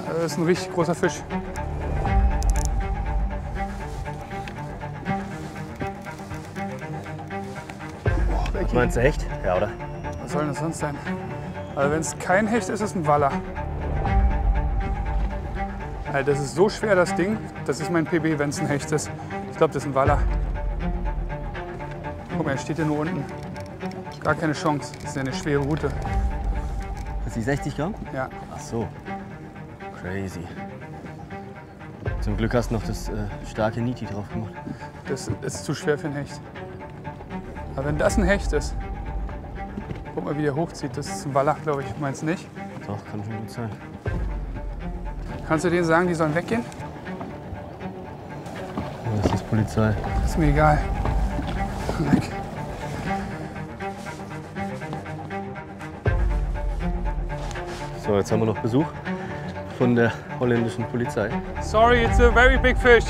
Das ist ein richtig großer Fisch. Was meinst du, echt? Ja, oder? Was soll denn das sonst sein? Also wenn es kein Hecht ist, ist es ein Waller. Also das ist so schwer, das Ding. Das ist mein PB, wenn es ein Hecht ist. Ich glaube, das ist ein Waller. Guck mal, er steht hier nur unten. Gar keine Chance. Das ist ja eine schwere Route. Das ist die 60 Gramm? Ja. Ach so. Crazy. Zum Glück hast du noch das starke Niti drauf gemacht. Das ist zu schwer für ein Hecht. Aber wenn das ein Hecht ist, guck mal, wie der hochzieht. Das ist ein Wallach, glaube ich. Meinst du nicht? Doch, kann schon gut sein. Kannst du denen sagen, die sollen weggehen? Das ist Polizei. Ist mir egal. Weg. So, jetzt haben wir noch Besuch von der holländischen Polizei. Sorry, it's a very big fish.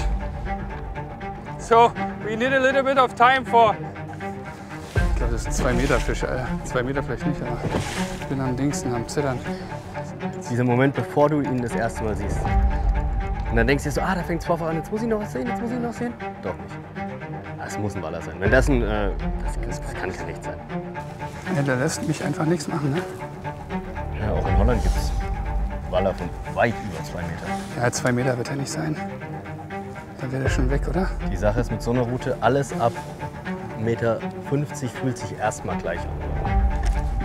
So, we need a little bit of time for... Ich glaube, das ist ein 2 Meter Fisch, Alter. 2 Meter vielleicht nicht, aber ich bin am Dingsten, am Zittern. Dieser Moment, bevor du ihn das erste Mal siehst. Und dann denkst du dir so, da fängt es vorher an, jetzt muss ich noch was sehen, jetzt muss ich noch sehen. Doch nicht. Es muss ein Waller sein. Wenn das ein, das kann kein Licht sein. Ja, der lässt mich einfach nichts machen, ne? Ja, auch in Holland gibt es Waller von weit über 2 Meter. Ja, 2 Meter wird er nicht sein. Dann wäre der schon weg, oder? Die Sache ist mit so einer Route, alles ab 1,50 Meter fühlt sich erstmal gleich an.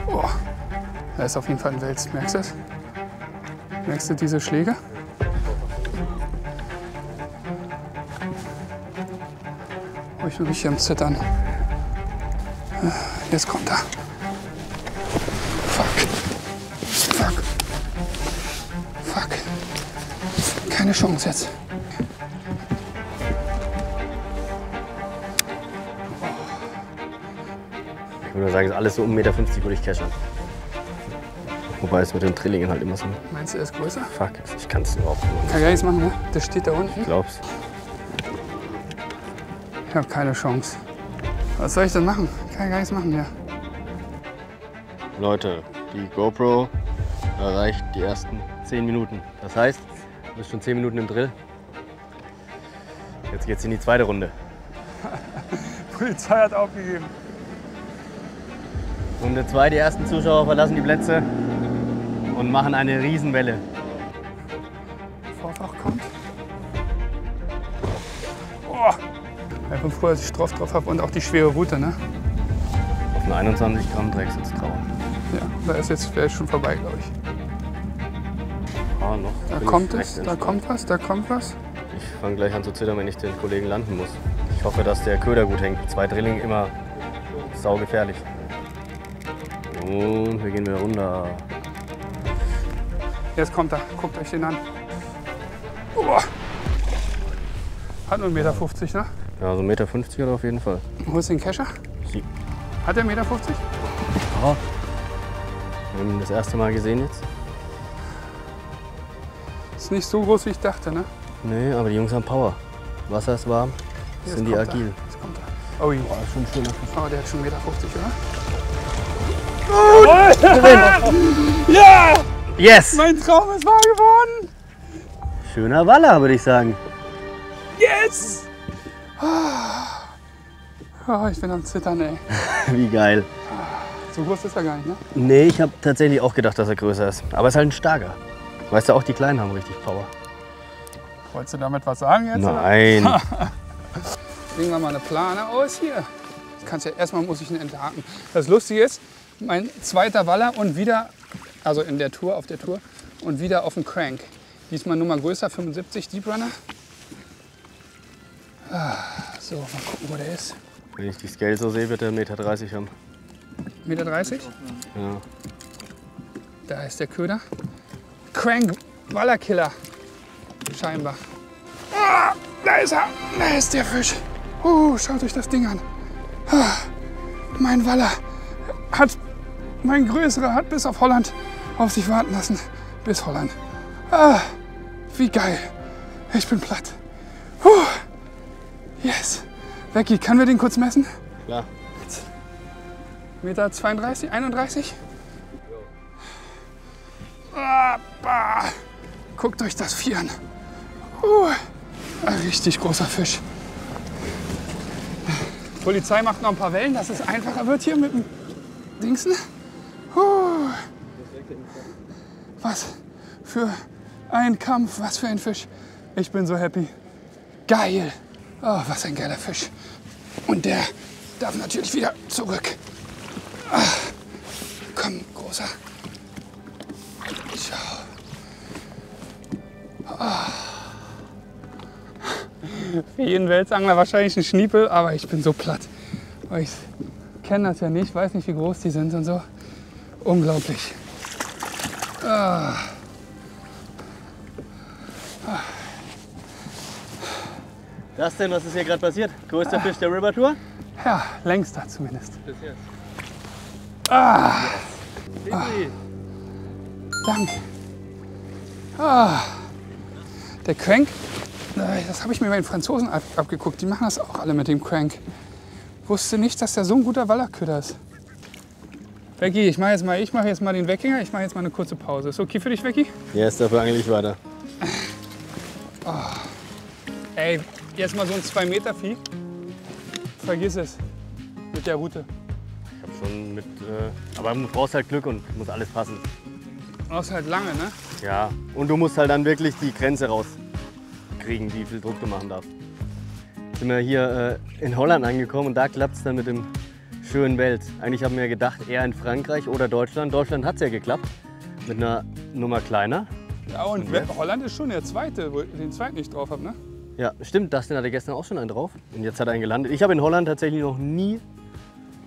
Oh, da ist auf jeden Fall ein Wels. Merkst du das? Merkst du diese Schläge? Oh, ich bin richtig am Zittern. Jetzt kommt er. Fuck. Fuck. Fuck. Keine Chance jetzt. Ich würde sagen, ist alles so um 1,50 Meter würde ich cashern. Wobei es mit den Trillingen halt immer so. Meinst du, er ist größer? Fuck, ich kann es überhaupt nicht. Kann gar nichts machen, ne? Der steht da unten. Ich glaub's. Ich habe keine Chance. Was soll ich denn machen? Ich kann gar nichts machen hier. Leute, die GoPro erreicht die ersten 10 Minuten. Das heißt, du bist schon 10 Minuten im Drill. Jetzt geht's in die zweite Runde. Polizei hat aufgegeben. Runde 2, die ersten Zuschauer verlassen die Plätze und machen eine Riesenwelle. Vorfach kommt. Oh. Ja, von früher, als ich drauf habe und auch die schwere Route, ne? Auf einen 21 Gramm Drecksitz-Grau. Ja, da ist jetzt wäre schon vorbei, glaube ich. Ah, noch. Da kommt es, da kommt was, da kommt was. Ich fange gleich an zu zittern, wenn ich den Kollegen landen muss. Ich hoffe, dass der Köder gut hängt. 2 Drilling immer saugefährlich. Und wir gehen wieder runter. Jetzt kommt er, guckt euch den an. Oh. Hat nur 1,50 Meter, ne? Ja, so 1,50 Meter hat er auf jeden Fall. Wo ist den Kescher? Sie. Hat er 1,50 Meter? Ja. Wir haben ihn das erste Mal gesehen jetzt. Ist nicht so groß, wie ich dachte, ne? Nee, aber die Jungs haben Power. Wasser ist warm, Jetzt sind die kommt er. agil. Jetzt kommt er. Oh, Boah, ist schon schön. oh, der hat schon 1,50 Meter, oder? Ja! Yes! Mein Traum ist wahr geworden! Schöner Waller, würde ich sagen. Yes! Oh, ich bin am Zittern, ey. Wie geil. So groß ist er gar nicht, ne? Nee, ich habe tatsächlich auch gedacht, dass er größer ist. Aber er ist halt ein starker. Weißt du, auch die Kleinen haben richtig Power. Wolltest du damit was sagen jetzt? Nein. Legen wir mal eine Plane aus hier. Kannst ja, erstmal muss ich ihn enthaken. Das Lustige ist, mein zweiter Waller und wieder, also in der Tour, auf der Tour, und wieder auf dem Crank. Diesmal Nummer größer, 75 Deep Runner. So, mal gucken, wo der ist. Wenn ich die Scale so sehe, wird er 1,30 Meter haben. 1,30 Meter? Ja. Da ist der Köder. Crank Wallerkiller. Scheinbar. Ah, da ist er. Da ist der Fisch. Schaut euch das Ding an. Mein Waller hat, mein größerer hat bis auf Holland auf sich warten lassen. Bis Holland. Wie geil. Ich bin platt. Yes. Becky, können wir den kurz messen? Klar. 1,32 Meter, 31? Guckt euch das Vieh an. Ein richtig großer Fisch. Die Polizei macht noch ein paar Wellen, dass es einfacher wird hier mit dem Dingsen. Was für ein Kampf, was für ein Fisch. Ich bin so happy. Geil. Oh, was ein geiler Fisch. Und der darf natürlich wieder zurück. Komm, Großer. Ciao. Für jeden Welsangler wahrscheinlich ein Schniepel, aber ich bin so platt. Ich kenne das ja nicht, weiß nicht, wie groß die sind und so. Unglaublich. Das denn, was ist hier gerade passiert? Größter Fisch der River Tour? Ja, längster zumindest. Danke. Der Crank, das habe ich mir bei den Franzosen abgeguckt. Die machen das auch alle mit dem Crank. Wusste nicht, dass der so ein guter Wallerköder ist. Becky, ich mache jetzt mal den Weggänger. Ich mache jetzt mal eine kurze Pause. Ist okay für dich, Becky? Ja, ist dafür angel ich weiter. Ey, jetzt mal so ein 2 Meter Vieh. Vergiss es. Mit der Route. Ich hab schon mit, aber du brauchst halt Glück und muss alles passen. Du brauchst halt lange, ne? Ja, und du musst halt dann wirklich die Grenze rauskriegen, wie viel Druck du machen darfst. Jetzt sind wir hier in Holland angekommen und da klappt es dann mit dem schönen Welt. Eigentlich haben wir gedacht, eher in Frankreich oder Deutschland. Deutschland hat es ja geklappt, mit einer Nummer kleiner. Ja, und Holland ist schon der Zweite, wo ich den Zweiten nicht drauf habe, ne? Ja, stimmt, Dustin hatte gestern auch schon einen drauf und jetzt hat er einen gelandet. Ich habe in Holland tatsächlich noch nie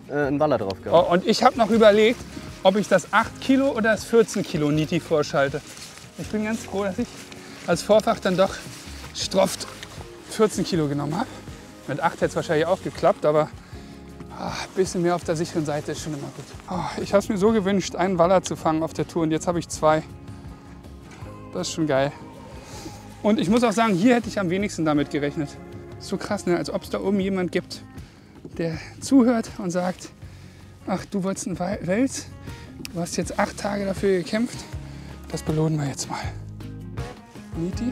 einen Waller drauf gehabt. Oh, und ich habe noch überlegt, ob ich das 8 Kilo oder das 14 Kilo Niti vorschalte. Ich bin ganz froh, dass ich als Vorfach dann doch strofft 14 Kilo genommen habe. Mit 8 hätte es wahrscheinlich auch geklappt, aber ein bisschen mehr auf der sicheren Seite ist schon immer gut. Oh, ich habe es mir so gewünscht, einen Waller zu fangen auf der Tour und jetzt habe ich 2. Das ist schon geil. Und ich muss auch sagen, hier hätte ich am wenigsten damit gerechnet. So krass, ne? Als ob es da oben jemand gibt, der zuhört und sagt, ach, du wolltest einen Wels, du hast jetzt 8 Tage dafür gekämpft, das belohnen wir jetzt mal. Niti,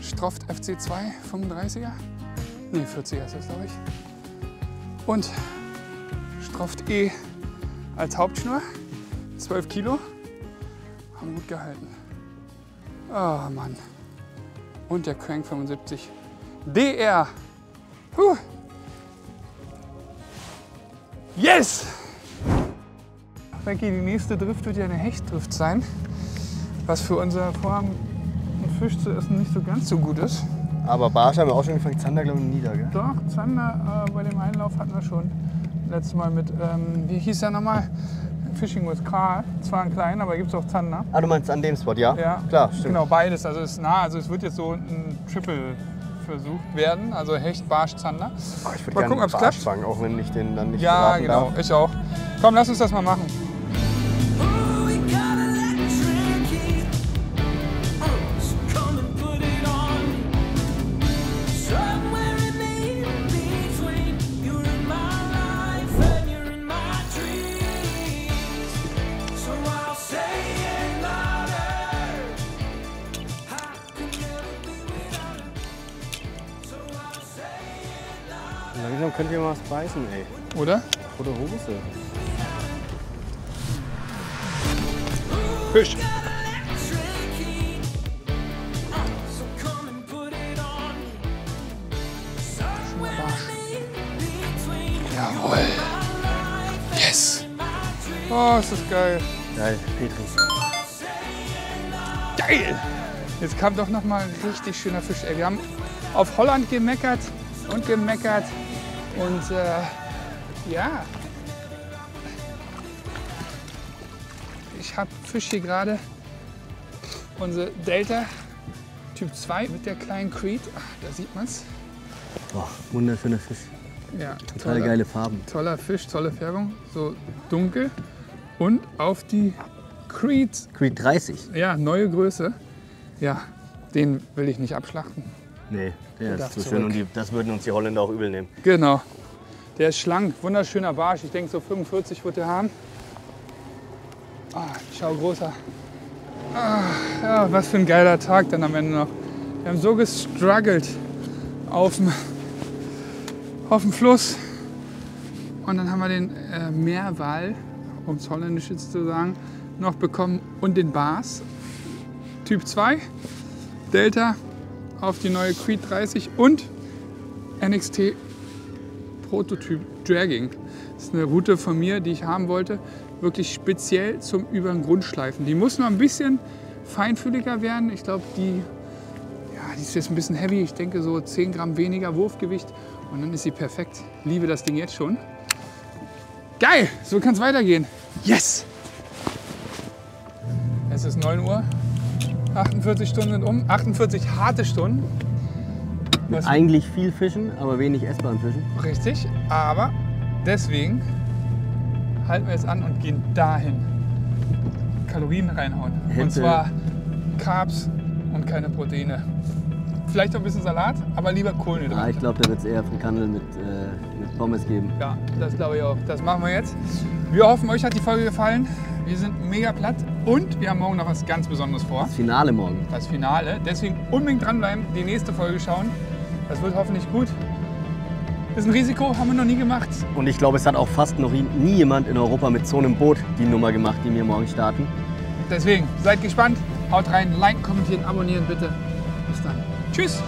strofft FC2 35er, nee 40er ist das, glaube ich. Und strofft E als Hauptschnur, 12 Kilo, haben gut gehalten. Oh Mann. Und der Crank 75 DR. Yes! Becky, die nächste Drift wird ja eine Hechtdrift sein, was für unser Vorhaben, einen Fisch zu essen, nicht so ganz so gut ist. Aber Barsch haben wir auch schon gefangen, Zander glaube ich nieder, gell? Doch, Zander bei dem Einlauf hatten wir schon. Letztes Mal mit, wie hieß der nochmal? Fishing with Carl. Zwar ein kleiner, aber gibt es auch Zander. Ah, du meinst an dem Spot, ja? Ja, klar, stimmt. Genau, beides. Also es ist nah, also es wird jetzt so ein Triple versucht werden, also Hecht, Barsch, Zander. Oh, ich würde Mal gerne gucken, einen ob's Barsch klappt. fangen, auch wenn ich den dann nicht Ja, verraten genau, darf. ich auch. Komm, lass uns das mal machen. Langsam könnt ihr mal was beißen, ey. Oder? Oder Hose. Fisch. Jawohl. Yes. Oh, ist das geil. Geil, Petri. Geil. Jetzt kam doch noch mal ein richtig schöner Fisch. Ey, wir haben auf Holland gemeckert und gemeckert. Und ja. Ich habe Fisch hier gerade. Unsere Delta Typ 2 mit der kleinen Creed. Ach, da sieht man's. Boah, wunderschöner Fisch. Ja, Total geile Farben. Toller Fisch, tolle Färbung. So dunkel. Und auf die Creed. Creed 30. Ja, neue Größe. Ja, den will ich nicht abschlachten. Nee, der darf ist so zurück. schön und das würden uns die Holländer auch übel nehmen. Genau. Der ist schlank, wunderschöner Barsch. Ich denke, so 45 wird der haben. Ah, schau, großer. Ah, ja, was für ein geiler Tag dann am Ende noch. Wir haben so gestruggelt auf dem Fluss. Und dann haben wir den Meerwal, um es holländisch jetzt zu sagen, noch bekommen. Und den Bass. Typ 2, Delta auf die neue Creed 30 und NXT Prototyp Dragging. Das ist eine Route von mir, die ich haben wollte, wirklich speziell zum über den Grund schleifen. Die muss noch ein bisschen feinfühliger werden. Ich glaube, die ist jetzt ein bisschen heavy. Ich denke so 10 Gramm weniger Wurfgewicht und dann ist sie perfekt. Liebe das Ding jetzt schon. Geil, so kann es weitergehen. Yes! Es ist 9 Uhr. 48 Stunden sind um. 48 harte Stunden. Was- Eigentlich viel Fischen, aber wenig essbaren Fischen. Richtig, aber deswegen halten wir jetzt an und gehen dahin. Kalorien reinhauen. Und Hätte- zwar Carbs und keine Proteine. Vielleicht auch ein bisschen Salat, aber lieber Kohlenhydrate. Ich glaube, da wird es eher Frikandel mit Pommes geben. Ja, das glaube ich auch. Das machen wir jetzt. Wir hoffen, euch hat die Folge gefallen. Wir sind mega platt und wir haben morgen noch was ganz Besonderes vor. Das Finale morgen. Das Finale. Deswegen unbedingt dranbleiben, die nächste Folge schauen. Das wird hoffentlich gut. Ist ein Risiko, haben wir noch nie gemacht. Und ich glaube, es hat auch fast noch nie jemand in Europa mit so einem Boot die Nummer gemacht, die wir morgen starten. Deswegen, seid gespannt. Haut rein, liken, kommentieren, abonnieren bitte. Bis dann. Tschüss.